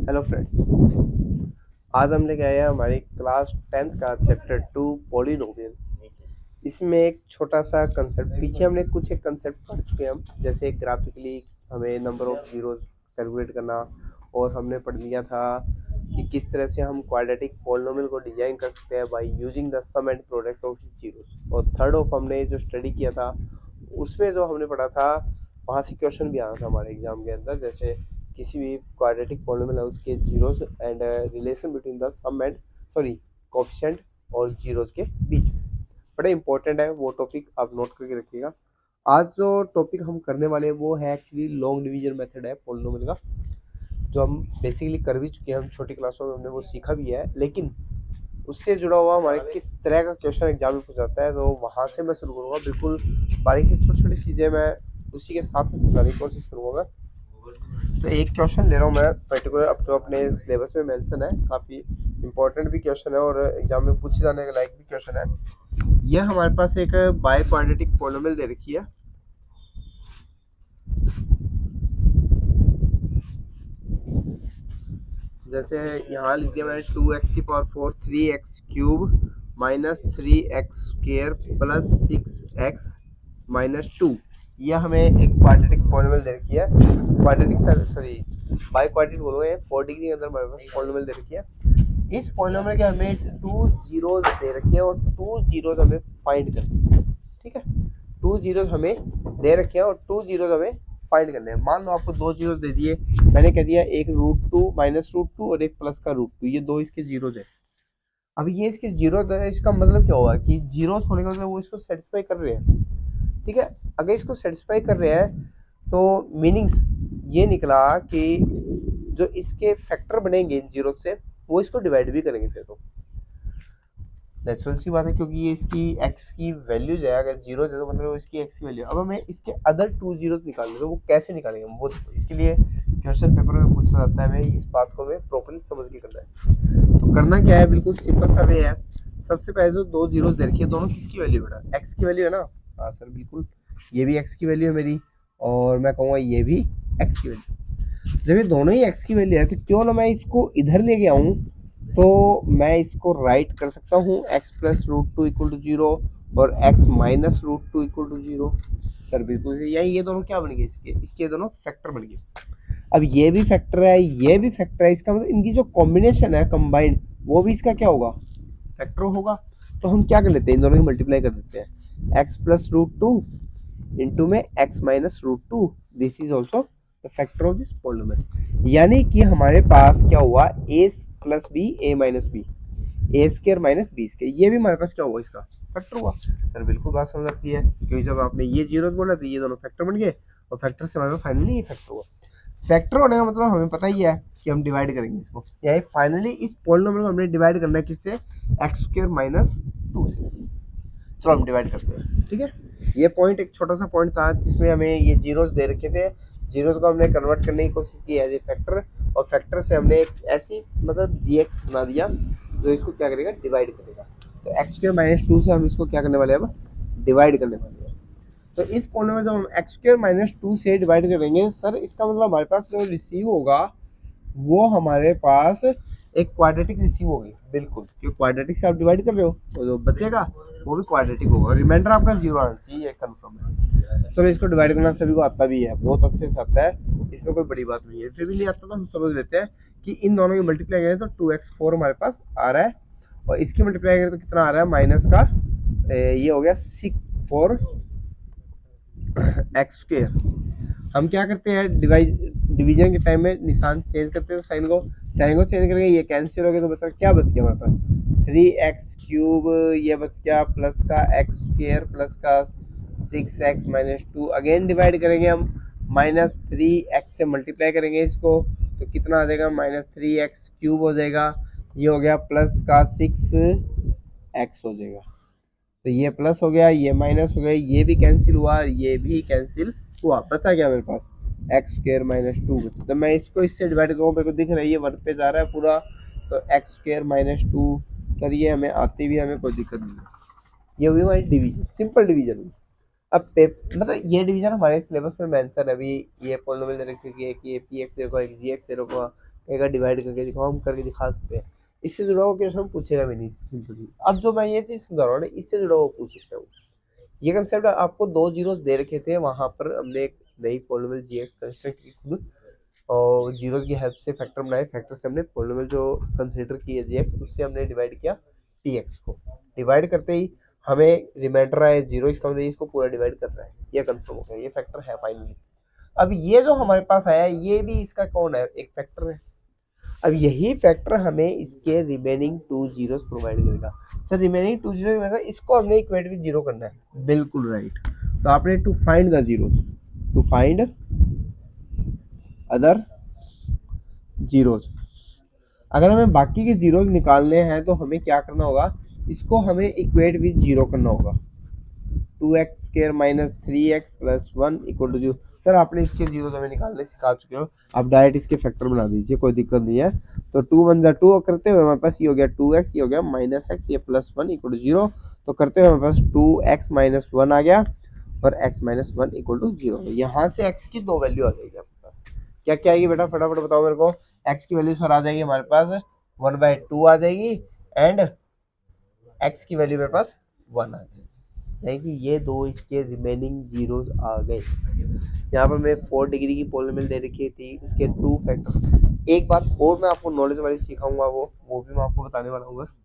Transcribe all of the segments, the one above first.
Hello friends. आज हम लेके आए हैं हमारी क्लास 10th का चैप्टर 2 पॉलिनोमियल। इसमें एक छोटा सा कंसेप्ट, पीछे हमने कुछ एक कंसेप्ट पढ़ चुके हैं हम, जैसे ग्राफिकली हमें नंबर ऑफ जीरोस कैलकुलेट करना, और हमने पढ़ लिया था कि किस तरह से हम क्वाड्रेटिक पॉलिनोमियल को डिजाइन कर सकते हैं by using the sum and product of zeros. और थर्ड ऑफ हमने जो स्टडी किया था उसमें जो हमने पढ़ा था वहाँ से क्वेश्चन भी आना था हमारे एग्जाम के अंदर, जैसे किसी भी क्वाड्रेटिक पॉलिनोमियल है उसके zeros and relation between the sum and coefficient और जीरोस के बीच में। बड़ा इंपॉर्टेंट है वो टॉपिक, आप नोट करके रखिएगा। आज जो टॉपिक हम करने वाले हैं वो है एक्चुअली लॉन्ग डिवीजन मेथड है पॉलिनोमियल का, जो हम बेसिकली कर भी चुके हैं, हम छोटी क्लासों में हमने वो सीखा भी है, लेकिन उससे जुड़ा हुआ हमारे किस तरह का क्वेश्चन एग्जाम में पूछ जाता है, तो वहाँ से मैं शुरू करूँगा। बिल्कुल बारीक से छोटी छोटी चीज़ें मैं उसी के साथ में समझाने की कोशिश करूँगा। तो एक क्वेश्चन ले रहा हूँ मैं पर्टिकुलर, अब जो अपने सिलेबस में मेंशन है, काफ़ी इंपॉर्टेंट भी क्वेश्चन है और एग्जाम में पूछे जाने के लायक भी क्वेश्चन है। यह हमारे पास एक बाय क्वाड्रेटिक पॉलिनोमियल दे रखी है। जैसे यहाँ लिख दिया मैंने 2x⁴ 3x³ minus 3x² plus 6x-2। यह हमें एक क्वाड्रेटिक पॉलिनोमियल दे रखी है। क्वाड्रेटिक सॉरी बाय क्वाड्रेटिक बोलोगे, 4 डिग्री के अंदर हमारे पास पॉलिनोमियल दे रखी है। इस पॉलिनोमियल के हमें 2 जीरोस दे रखे हैं और 2 जीरोस हमें फाइंड करनी है। ठीक है, 2 जीरोस हमें दे रखे हैं और 2 जीरोस हमें फाइंड करने हैं। मान लो आपको 2 जीरोस दे दिए, मैंने कह दिया एक √2 माइनस √2 और एक प्लस का √2, ये दो इसके जीरोस है। अब ये इसके जीरोस है, इसका मतलब क्या होगा कि जीरोस होने का मतलब वो इसको सेटिस्फाई कर रहे हैं। ठीक है, अगर इसको सेटिस्फाई कर रहे हैं तो मीनिंग्स ये निकला कि जो इसके फैक्टर बनेंगे इन जीरो से वो इसको डिवाइड भी करेंगे। फिर तो नेचुरल सी बात है, क्योंकि ये इसकी एक्स की वैल्यूज है, अगर जीरो है तो मतलब इसकी एक्स की वैल्यू। अब हमें इसके अदर 2 जीरोस निकालने, तो वो कैसे निकालेंगे वो इसके लिए क्वेश्चन पेपर में पूछा जाता है। हमें इस बात को हमें प्रॉपर्ली समझ के करना है। तो करना क्या है, बिल्कुल सिंपल सा वे है। सबसे पहले जो 2 जीरोस दे रखी है, दोनों किसकी वैल्यू बेटा? एक्स की वैल्यू है ना। हाँ सर बिल्कुल, ये भी एक्स की वैल्यू है मेरी, और मैं कहूँगा ये भी एक्स की वैल्यू। जब ये दोनों ही एक्स की वैल्यू है तो क्यों ना मैं इसको इधर लेके आऊँ, तो मैं इसको राइट कर सकता हूँ x प्लस √2 इक्वल टू 0 और x minus √2 equal to 0। Sir बिल्कुल, यही ये दोनों क्या बन गए, इसके दोनों फैक्टर बन गए। अब ये भी फैक्टर है, ये भी फैक्टर है, इसका मतलब इनकी जो कॉम्बिनेशन है कंबाइंड, वो भी इसका क्या होगा, फैक्टर होगा। तो हम क्या कर लेते हैं, इन दोनों की मल्टीप्लाई कर देते हैं। x प्लस √2 इंटू में x minus √2, this is also the factor of this polynomial. यानी कि हमारे पास क्या हुआ, a plus B a minus B, a² minus B square, ये भी हमारे पास क्या हुआ, इसका फैक्टर हुआ। सर बिल्कुल बात समझ आती है, क्योंकि जब आपने ये जीरो बोला तो ये दोनों फैक्टर बन गए, और फैक्टर से हमारे पास फाइनली ये फैक्टर हुआ। फैक्टर होने का मतलब हमें पता ही है कि हम डिवाइड करेंगे इसको, यानी फाइनली इस पॉलिनोमियल को हमने डिवाइड करना है किससे, x² माइनस 2 से। चलो हम डिवाइड करते हैं। ठीक है, ये पॉइंट एक छोटा सा पॉइंट था जिसमें हमें ये जीरोस दे रखे थे, जीरोस को हमने कन्वर्ट करने की कोशिश की एज ए फैक्टर, और फैक्टर से हमने एक ऐसी मतलब gx बना दिया जो इसको क्या करेगा, डिवाइड करेगा। तो x² माइनस 2 से हम इसको क्या करने वाले हैं, अब डिवाइड करने वाले हैं। तो इस पॉइंट में जब हम x² माइनस 2 से डिवाइड करेंगे, सर इसका मतलब हमारे पास जो रिसीव होगा वो हमारे पास एक क्वाड्रेटिक रिसीव होगी। बिल्कुल, क्योंकि क्वाड्रेटिक से आप डिवाइड कर रहे हो तो जो बचेगा वो भी क्वाड्रेटिक होगा, रिमाइंडर आपका 0 आना चाहिए, कंफर्म है। चलो इसको डिवाइड करना सभी को आता भी है, बहुत अच्छे से आता है, इसमें कोई बड़ी बात नहीं है। फिर भी नहीं आता तो हम समझ लेते हैं कि इन दोनों की मल्टीप्लाई करें तो 2x4 हमारे पास आ रहा है, और इसकी मल्टीप्लाई करें तो कितना आ रहा है, माइनस का ये हो गया 4x²। हम क्या करते हैं, डिवीजन के टाइम में निशान चेंज करते हैं, साइन को चेंज करके ये कैंसिल हो गया, तो बचा क्या बच गया हमारे पास, 3x³ ये बच गया, प्लस का x² प्लस का 6x माइनस 2। अगेन डिवाइड करेंगे हम, माइनस 3x से मल्टीप्लाई करेंगे इसको, तो कितना आ जाएगा, -3x³ हो जाएगा, ये हो गया प्लस का 6x हो जाएगा। तो ये प्लस हो गया, ये माइनस हो गया, ये भी कैंसिल हुआ, ये भी कैंसिल हुआ, बचा क्या मेरे पास, x² माइनस 2 बचा। तो मैं इसको इससे डिवाइड करूँ, मेरे को दिख रहा है ये 1 पे जा रहा है पूरा, तो x² माइनस 2, सर ये हमें आती भी, हमें कोई दिक्कत नहीं है। ये हुई हमारी डिवीजन, सिंपल डिवीजन हुई। अब मतलब ये डिवीजन हमारे सिलेबस में मेंशन है अभी, ये पॉलिनोमियल दे रखी है कि ये px देखो, एक gx दे रखा, एक डिवाइड करके दिखाओ, हम करके दिखा सकते हैं। इससे जुड़ा हुआ क्वेश्चन हम पूछेगा भी नहीं सिंपली। अब जो मैं ये चीज समझा रहा हूँ ना, इससे जुड़ा हुआ पूछ सकते हो। ये कंसेप्ट आपको दो जीरोस दे रखे थे, वहां पर हमने एक नई पॉलिनोमियल जीएक्स कंस्ट्रक्ट की खुद, और जीरोस की हेल्प से फैक्टर बनाए, फैक्टर से हमने पॉलिनोमियल जो कंसीडर की है जीएक्स, उससे हमने डिवाइड किया टीएक्स को। डिवाइड करते ही हमें रिमाइंडर आया जीरो, इसका मतलब इसको पूरा डिवाइड कर रहा है, ये कंफर्म हो गया, ये फैक्टर है फाइनली। अब ये जो हमारे पास आया ये भी इसका कौन है, एक फैक्टर है। अब यही फैक्टर हमें इसके रिमेनिंग टू जीरोस प्रोवाइड करेगा। सर रिमेनिंग टू जीरो मतलब इसको हमने इक्वेट विद जीरो करना है, बिल्कुल राइट। तो आपने to find the zeros, to find other zeros, अगर हमें बाकी के जीरोस निकालने हैं तो हमें क्या करना होगा, इसको हमें इक्वेट विद जीरो करना होगा। 2x² minus 3x plus 1 equal to 0। Sir आपने इसके जीरो हमें निकालने सिखा चुके हो, आप डायरेक्ट इसके फैक्टर बना दीजिए, कोई दिक्कत नहीं है। तो 2 1 जा 2 करते हुए हमारे पास ये हो गया 2x, ये हो गया माइनस x, ये प्लस 1 इक्वल टू 0। तो करते हुए हमारे पास 2x माइनस 1 आ गया और x माइनस 1 इक्वल टू 0। यहाँ से x की दो वैल्यू आ जाएगी आपके पास। क्या क्या आएगी बेटा, फटाफट बताओ मेरे को। x की वैल्यू सर आ जाएगी हमारे पास 1/2 आ जाएगी, एंड x की वैल्यू मेरे पास 1 आ जाएगी। यानी कि ये दो इसके रिमेनिंग जीरोस आ गए। यहाँ पर मैं 4 डिग्री की पॉलिनोमियल दे रखी थी, इसके टू फैक्टर्स। एक बात और मैं आपको नॉलेज वाली सिखाऊंगा, वो भी मैं आपको बताने वाला हूँ बस।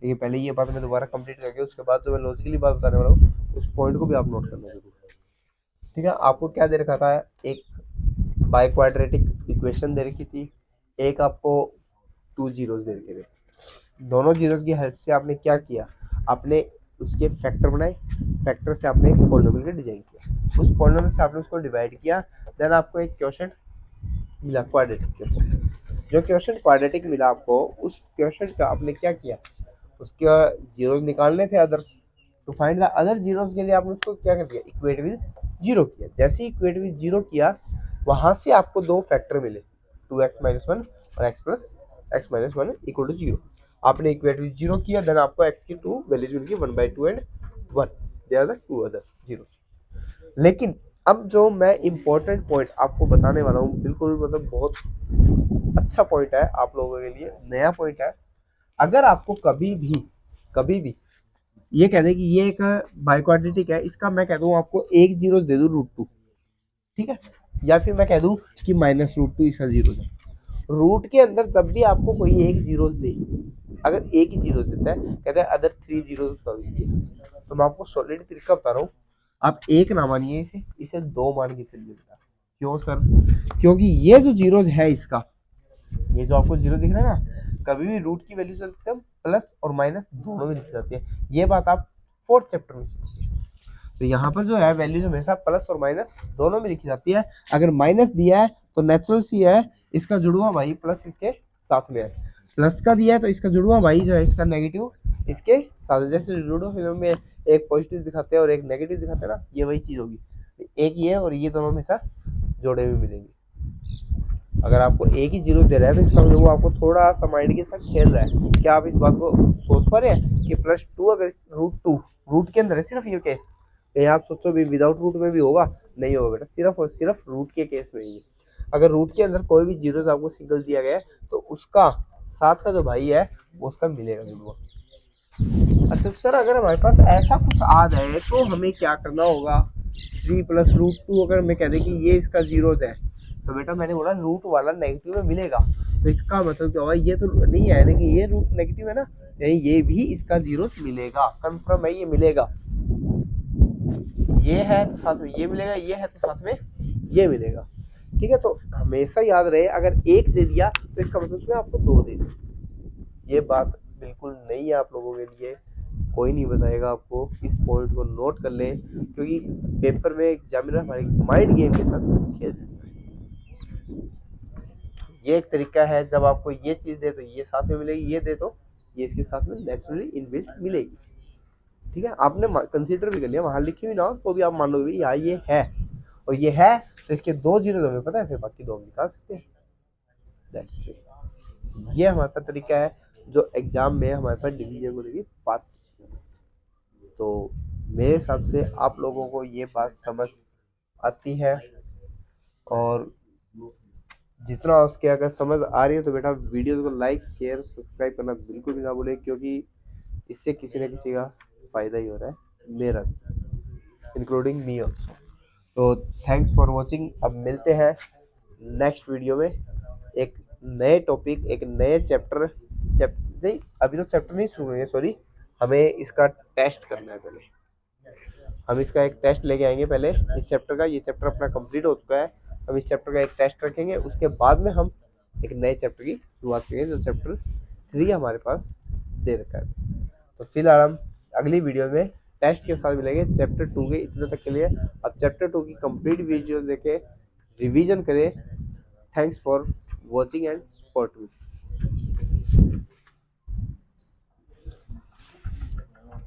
लेकिन पहले ये बात मैं दोबारा कंप्लीट करके उसके बाद जो मैं लॉजिकली बात बताने वाला हूँ उस पॉइंट को भी आप नोट करना जरूर। ठीक है, आपको क्या दे रखा था, एक बाय क्वाड्रेटिक इक्वेशन दे रखी थी, एक आपको टू जीरोस दे रखे थे। दोनों जीरोस की हेल्प से आपने क्या किया, आपने उसके फैक्टर बनाए, फैक्टर से आपने एक पॉलिनोमियल का डिजाइन किया, उस पॉलिनोमियल से आपने उसको डिवाइड किया, देन आपको एक क्वेश्चन मिला क्वाड्रेटिक। जो क्वेश्चन क्वाड्रेटिक मिला आपको, उस क्वेश्चन का आपने क्या किया, उसके जीरोस निकालने थे others, to find the other zeros के लिए आपने उसको क्या कर दिया, इक्वेट विद जीरो किया। जैसे ही इक्वेट विद जीरो किया, वहां से आपको दो फैक्टर मिले, 2x माइनस 1 और x माइनस 1 इक्वल टू 0। आपने इक्वेट विद जीरो किया, देन आपको x की टू वैल्यूज मिल गई 1/2 and 1, they are the two other zero. लेकिन अब जो मैं इंपॉर्टेंट पॉइंट आपको बताने वाला हूँ, बिल्कुल मतलब बहुत अच्छा पॉइंट है आप लोगों के लिए, नया पॉइंट है। अगर आपको कभी भी ये कह दे कि ये एक बाइक्वाड्रेटिक है, इसका मैं कह दूं आपको एक जीरो दे दूं √2, ठीक है, या फिर मैं कह दूं कि -√2 इसका जीरो है। रूट के अंदर जब भी आपको कोई एक जीरो दे, अगर एक ही जीरो देता है, कहता है अदर 3 जीरो बताओ इसके, तो मैं आपको सॉलिड तरीका बता रहा हूँ, आप एक ना मानिए इसे दो मान के चलिए बेटा। क्यों सर, क्योंकि ये जो जीरोस है इसका, ये जो आपको जीरो दिख रहा है ना, कभी भी रूट की वैल्यू एकदम प्लस और माइनस दोनों में लिखी जाती है। ये बात आप 4th चैप्टर में सीखिए। तो यहाँ पर जो है वैल्यूज हमेशा प्लस और माइनस दोनों में लिखी जाती है। अगर माइनस दिया है तो नेचुरल सी है, इसका जुड़वा भाई प्लस इसके साथ में है। प्लस का दिया है तो इसका जुड़वा भाई जो है इसका नेगेटिव इसके साथ। जैसे लूडो फिल्म में एक पॉजिटिव दिखाते हैं और एक नेगेटिव दिखाते हैं ना, ये वही चीज होगी, एक ये और ये दोनों हमेशा जोड़े हुए मिलेंगे। अगर आपको एक ही जीरो दे रहा है तो इसका मतलब वो आपको थोड़ा सा माइंड के साथ खेल रहा है। क्या आप इस बात को सोच पा रहे हैं कि +2 अगर √2 रूट के अंदर है, सिर्फ ये केस, ये आप सोचो भी विदाउट रूट में भी होगा, नहीं होगा बेटा, सिर्फ और सिर्फ रूट के केस में ही। अगर रूट के अंदर कोई भी जीरो आपको सिंगल दिया गया है तो उसका साथ का जो भाई है वो उसका मिलेगा जरूर। अच्छा सर, अगर हमारे पास ऐसा कुछ आ जाए तो हमें क्या करना होगा, 3 + √2 अगर मैं कह दे कि ये इसका जीरोज है, तो बेटा मैंने बोला रूट वाला नेगेटिव में मिलेगा, तो इसका मतलब क्या होगा, ये तो नहीं है लेकिन ये रूट नेगेटिव है ना, यानी ये भी इसका जीरो मिलेगा, कंफर्म है ये मिलेगा। ये है तो साथ में ये मिलेगा, ये है तो साथ में ये मिलेगा। ठीक है, तो हमेशा याद रहे अगर एक दे दिया तो इसका मतलब उसमें आपको दो दे दिए। ये बात बिल्कुल नहीं है आप लोगों के लिए, कोई नहीं बताएगा आपको, इस पॉइंट को नोट कर ले, क्योंकि पेपर में एग्जामिनर हमारे माइंड गेम के साथ खेल सकता है। ये एक तरीका है, जब आपको ये चीज दे तो ये साथ में मिलेगी, ये दे तो ये इसके साथ में नेचुरली इनबिल्ट मिलेगी। ठीक है, आपने कंसीडर भी कर लिया, वहां लिखी हुई ना तो भी आप मान लो यार ये है और ये है, तो इसके दो जीरो हमें पता है, फिर बाकी दो हम निकाल सकते हैं। That's it. ये हमारे पास तरीका है जो एग्जाम में हमारे पास डिवीजन को लेकर बात पूछी है। तो मेरे हिसाब से आप लोगों को ये बात समझ आती है, और जितना उसके अगर समझ आ रही है तो बेटा वीडियो को लाइक शेयर सब्सक्राइब करना बिल्कुल भी ना भूले, क्योंकि इससे किसी न किसी का फायदा ही हो रहा है, मेरा इंक्लूडिंग मी ऑल्सो। तो थैंक्स फॉर वॉचिंग। अब मिलते हैं नेक्स्ट वीडियो में एक नए टॉपिक, एक नए चैप्टर नहीं, अभी तो चैप्टर नहीं शुरू हुए, सॉरी, हमें इसका टेस्ट करना है पहले। हम इसका एक टेस्ट लेके आएंगे पहले इस चैप्टर का। ये चैप्टर अपना कंप्लीट हो चुका है, हम इस चैप्टर का एक टेस्ट रखेंगे, उसके बाद में हम एक नए चैप्टर की शुरुआत करेंगे जो चैप्टर 3 हमारे पास दे रखा है। तो फिलहाल हम अगली वीडियो में टेस्ट के साथ मिलेंगे चैप्टर 2 के इतने तक के लिए। अब चैप्टर 2 की कंप्लीट वीडियो देखे रिवीजन करें। Thanks for watching and support me.